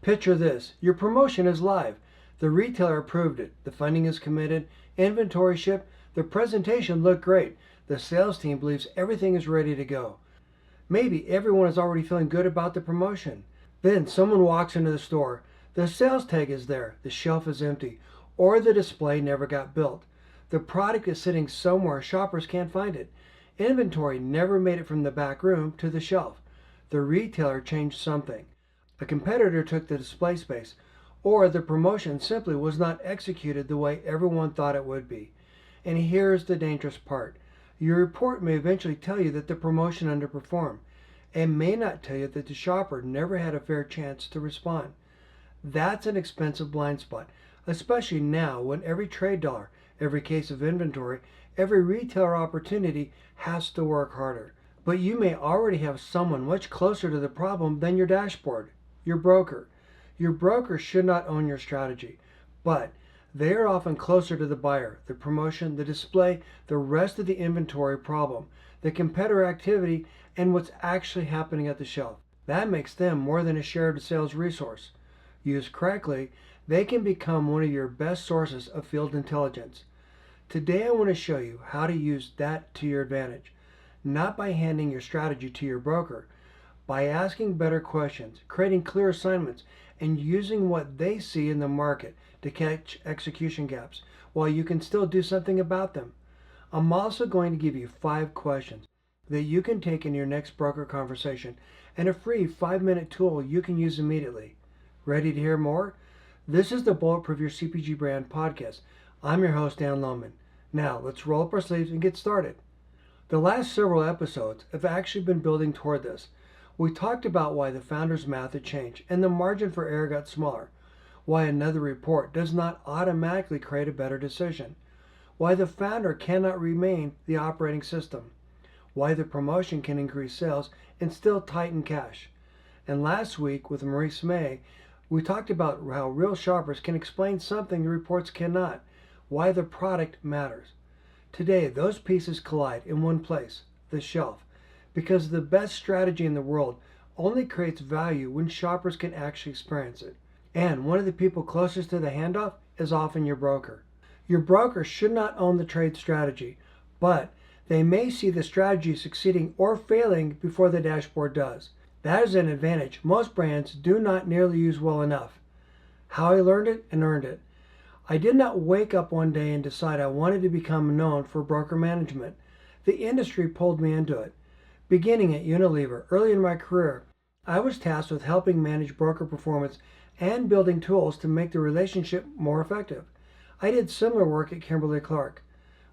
Picture this. Your promotion is live. The retailer approved it. The funding is committed. Inventory shipped. The presentation looked great. The sales team believes everything is ready to go. Maybe everyone is already feeling good about the promotion. Then someone walks into the store. The sales tag is there. The shelf is empty. Or the display never got built. The product is sitting somewhere shoppers can't find it. Inventory never made it from the back room to the shelf. The retailer changed something. A competitor took the display space, or the promotion simply was not executed the way everyone thought it would be. And here's the dangerous part. Your report may eventually tell you that the promotion underperformed. It may not tell you that the shopper never had a fair chance to respond. That's an expensive blind spot, especially now when every trade dollar, every case of inventory, every retailer opportunity has to work harder. But you may already have someone much closer to the problem than your dashboard, your broker. Your broker should not own your strategy, but they are often closer to the buyer, the promotion, the display, the rest of the inventory problem, the competitor activity, and what's actually happening at the shelf. That makes them more than a shared sales resource. Used correctly, they can become one of your best sources of field intelligence. Today I want to show you how to use that to your advantage, not by handing your strategy to your broker, by asking better questions, creating clear assignments, and using what they see in the market to catch execution gaps while you can still do something about them. I'm also going to give you 5 questions that you can take in your next broker conversation and a free 5-minute tool you can use immediately. Ready to hear more? This is the Bulletproof Your CPG Brand podcast. I'm your host, Dan Lohman. Now, let's roll up our sleeves and get started. The last several episodes have actually been building toward this. We talked about why the founder's math had changed and the margin for error got smaller, why another report does not automatically create a better decision, why the founder cannot remain the operating system, why the promotion can increase sales and still tighten cash. And last week with Maurice May, we talked about how real shoppers can explain something the reports cannot, why the product matters. Today, those pieces collide in one place, the shelf, because the best strategy in the world only creates value when shoppers can actually experience it. And one of the people closest to the handoff is often your broker. Your broker should not own the trade strategy, but they may see the strategy succeeding or failing before the dashboard does. That is an advantage most brands do not nearly use well enough. How I learned it and earned it. I did not wake up one day and decide I wanted to become known for broker management. The industry pulled me into it. Beginning at Unilever early in my career, I was tasked with helping manage broker performance and building tools to make the relationship more effective. I did similar work at Kimberly-Clark.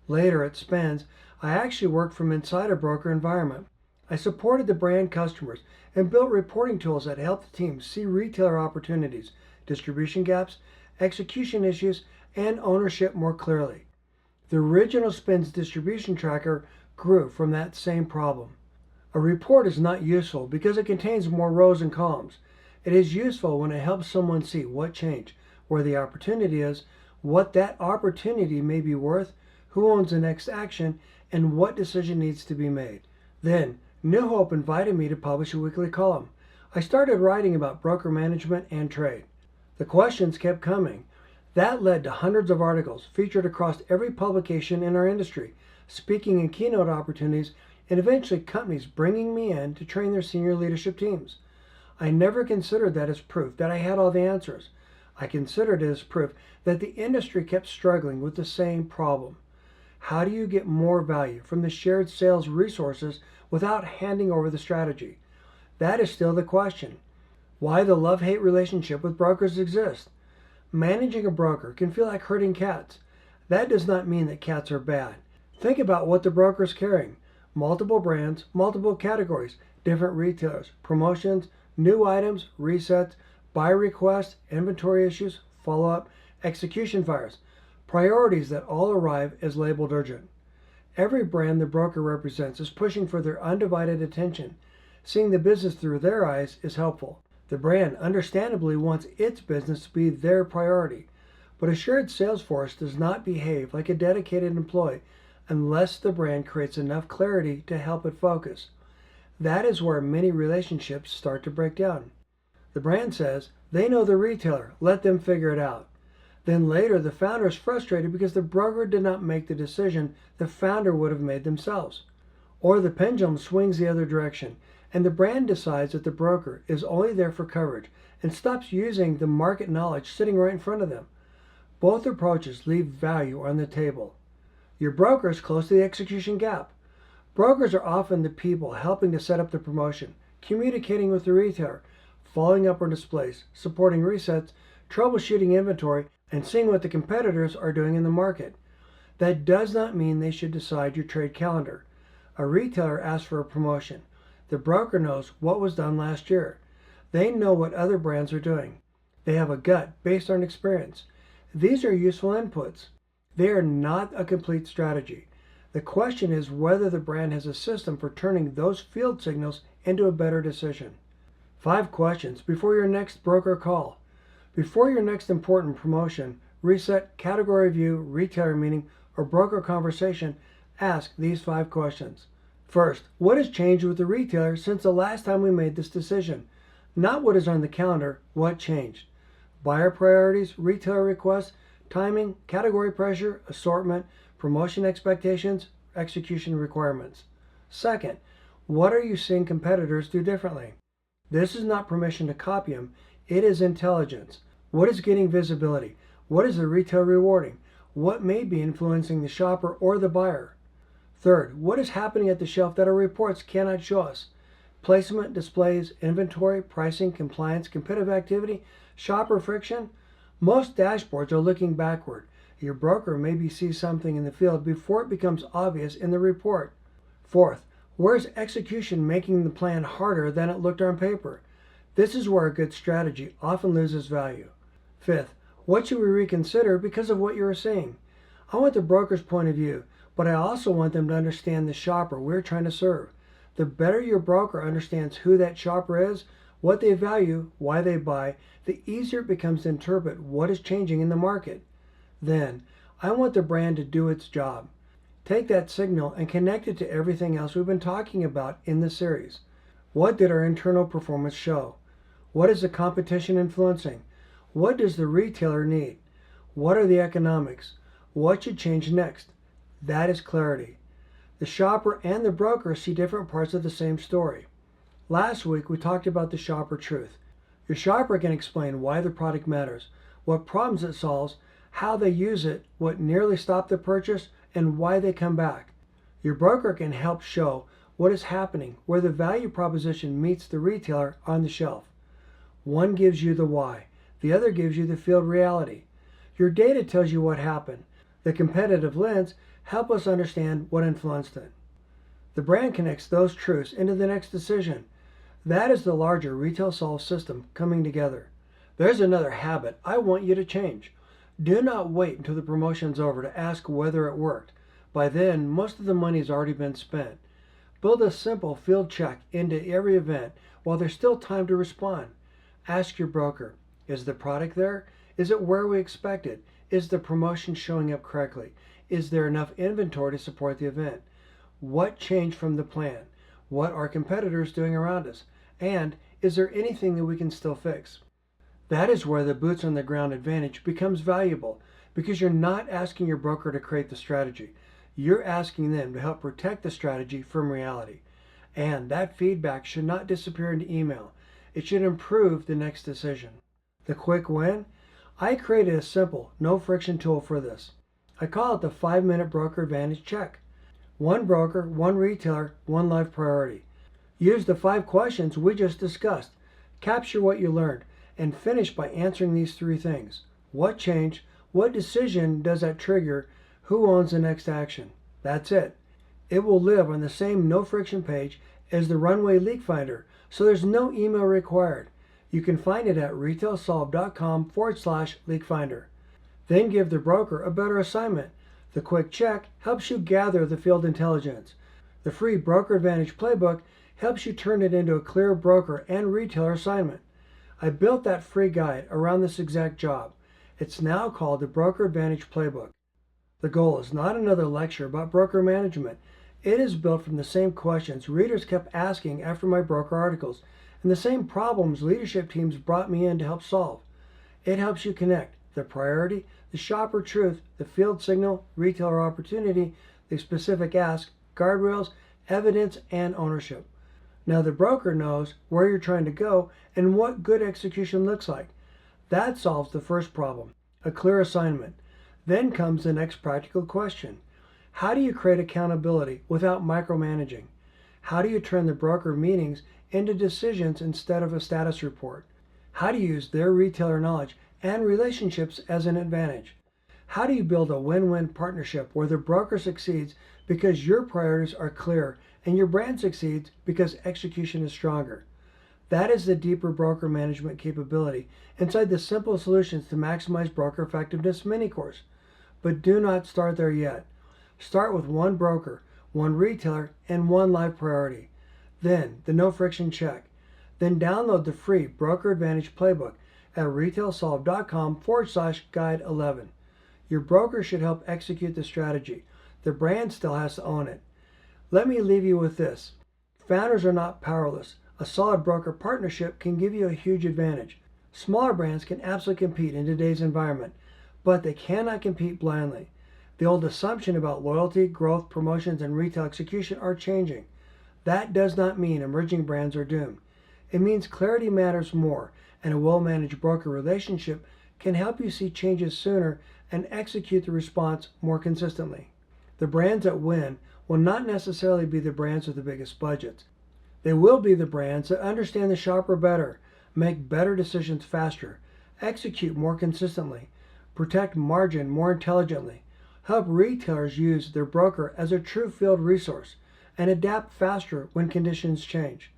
Later at Spence, I actually worked from inside a broker environment. I supported the brand customers and built reporting tools that helped the team see retailer opportunities, distribution gaps, execution issues, and ownership more clearly. The original Spence distribution tracker grew from that same problem. A report is not useful because it contains more rows and columns. It is useful when it helps someone see what changed, where the opportunity is, what that opportunity may be worth, who owns the next action, and what decision needs to be made. Then, New Hope invited me to publish a weekly column. I started writing about broker management and trade. The questions kept coming. That led to hundreds of articles featured across every publication in our industry, speaking and keynote opportunities, and eventually companies bringing me in to train their senior leadership teams. I never considered that as proof that I had all the answers. I considered it as proof that the industry kept struggling with the same problem. How do you get more value from the shared sales resources without handing over the strategy? That is still the question. Why the love-hate relationship with brokers exists. Managing a broker can feel like herding cats. That does not mean that cats are bad. Think about what the broker is carrying. Multiple brands, multiple categories, different retailers, promotions, new items, resets, buy requests, inventory issues, follow-up, execution fires, priorities that all arrive as labeled urgent. Every brand the broker represents is pushing for their undivided attention. Seeing the business through their eyes is helpful. The brand understandably wants its business to be their priority, but a shared sales force does not behave like a dedicated employee unless the brand creates enough clarity to help it focus. That is where many relationships start to break down. The brand says, they know the retailer, let them figure it out. Then later, the founder is frustrated because the broker did not make the decision the founder would have made themselves. Or the pendulum swings the other direction, and the brand decides that the broker is only there for coverage and stops using the market knowledge sitting right in front of them. Both approaches leave value on the table. Your broker is close to the execution gap. Brokers are often the people helping to set up the promotion, communicating with the retailer, following up on displays, supporting resets, troubleshooting inventory, and seeing what the competitors are doing in the market. That does not mean they should decide your trade calendar. A retailer asks for a promotion. The broker knows what was done last year. They know what other brands are doing. They have a gut based on experience. These are useful inputs. They are not a complete strategy. The question is whether the brand has a system for turning those field signals into a better decision. 5 questions before your next broker call. Before your next important promotion, reset, category review, retailer meeting, or broker conversation, ask these 5 questions. First, what has changed with the retailer since the last time we made this decision? Not what is on the calendar, what changed? Buyer priorities, retailer requests, timing, category pressure, assortment, promotion expectations, execution requirements. Second, what are you seeing competitors do differently? This is not permission to copy them, it is intelligence. What is getting visibility? What is the retailer rewarding? What may be influencing the shopper or the buyer? Third, what is happening at the shelf that our reports cannot show us? Placement, displays, inventory, pricing, compliance, competitive activity, shopper friction? Most dashboards are looking backward. Your broker maybe sees something in the field before it becomes obvious in the report. Fourth, where is execution making the plan harder than it looked on paper? This is where a good strategy often loses value. Fifth, what should we reconsider because of what you are seeing? I want the broker's point of view, but I also want them to understand the shopper we're trying to serve. The better your broker understands who that shopper is, what they value, why they buy, the easier it becomes to interpret what is changing in the market. Then, I want the brand to do its job. Take that signal and connect it to everything else we've been talking about in the series. What did our internal performance show? What is the competition influencing? What does the retailer need? What are the economics? What should change next? That is clarity. The shopper and the broker see different parts of the same story. Last week, we talked about the shopper truth. Your shopper can explain why the product matters, what problems it solves, how they use it, what nearly stopped the purchase, and why they come back. Your broker can help show what is happening, where the value proposition meets the retailer on the shelf. One gives you the why, the other gives you the field reality. Your data tells you what happened. The competitive lens helps us understand what influenced it. The brand connects those truths into the next decision. That is the larger retail solve system coming together. There's another habit I want you to change. Do not wait until the promotion's over to ask whether it worked. By then, most of the money has already been spent. Build a simple field check into every event while there's still time to respond. Ask your broker, is the product there? Is it where we expected? Is the promotion showing up correctly? Is there enough inventory to support the event? What changed from the plan? What are competitors doing around us? And is there anything that we can still fix? That is where the boots on the ground advantage becomes valuable, because you're not asking your broker to create the strategy. You're asking them to help protect the strategy from reality. And that feedback should not disappear into email. It should improve the next decision. The quick win? I created a simple, no friction tool for this. I call it the 5-minute broker advantage check. One broker, one retailer, one life priority. Use the 5 questions we just discussed. Capture what you learned and finish by answering these 3 things. What changed? What decision does that trigger? Who owns the next action? That's it. It will live on the same no friction page as the Runway Leak Finder, so there's no email required. You can find it at retailsolve.com/leakfinder. Then give the broker a better assignment. The quick check helps you gather the field intelligence. The free Broker Advantage Playbook helps you turn it into a clear broker and retailer assignment. I built that free guide around this exact job. It's now called the Broker Advantage Playbook. The goal is not another lecture about broker management. It is built from the same questions readers kept asking after my broker articles, and the same problems leadership teams brought me in to help solve. It helps you connect the priority, the shopper truth, the field signal, retailer opportunity, the specific ask, guardrails, evidence, and ownership. Now the broker knows where you're trying to go and what good execution looks like. That solves the first problem, a clear assignment. Then comes the next practical question. How do you create accountability without micromanaging? How do you turn the broker meetings into decisions instead of a status report? How do you use their retailer knowledge and relationships as an advantage? How do you build a win-win partnership where the broker succeeds because your priorities are clear and your brand succeeds because execution is stronger? That is the deeper broker management capability inside the Simple Solutions to Maximize Broker Effectiveness mini course. But do not start there yet. Start with one broker, one retailer, and one live priority. Then the no friction check. Then download the free Broker Advantage Playbook at retailsolve.com/guide 11. Your broker should help execute the strategy. The brand still has to own it. Let me leave you with this. Founders are not powerless. A solid broker partnership can give you a huge advantage. Smaller brands can absolutely compete in today's environment, but they cannot compete blindly. The old assumption about loyalty, growth, promotions, and retail execution are changing. That does not mean emerging brands are doomed. It means clarity matters more, and a well-managed broker relationship can help you see changes sooner and execute the response more consistently. The brands that win will not necessarily be the brands with the biggest budgets. They will be the brands that understand the shopper better, make better decisions faster, execute more consistently, protect margin more intelligently, help retailers use their broker as a true field resource, and adapt faster when conditions change.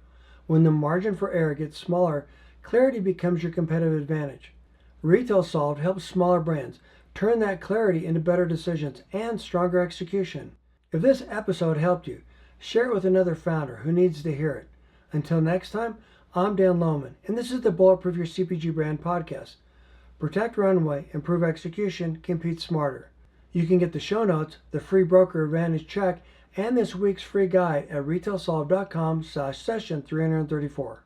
When the margin for error gets smaller, clarity becomes your competitive advantage. Retail Solved helps smaller brands turn that clarity into better decisions and stronger execution. If this episode helped you, share it with another founder who needs to hear it. Until next time, I'm Dan Lohman, and this is the Bulletproof Your CPG Brand podcast. Protect runway, improve execution, compete smarter. You can get the show notes, the free Broker Advantage check, and this week's free guide at retailsolve.com/session334.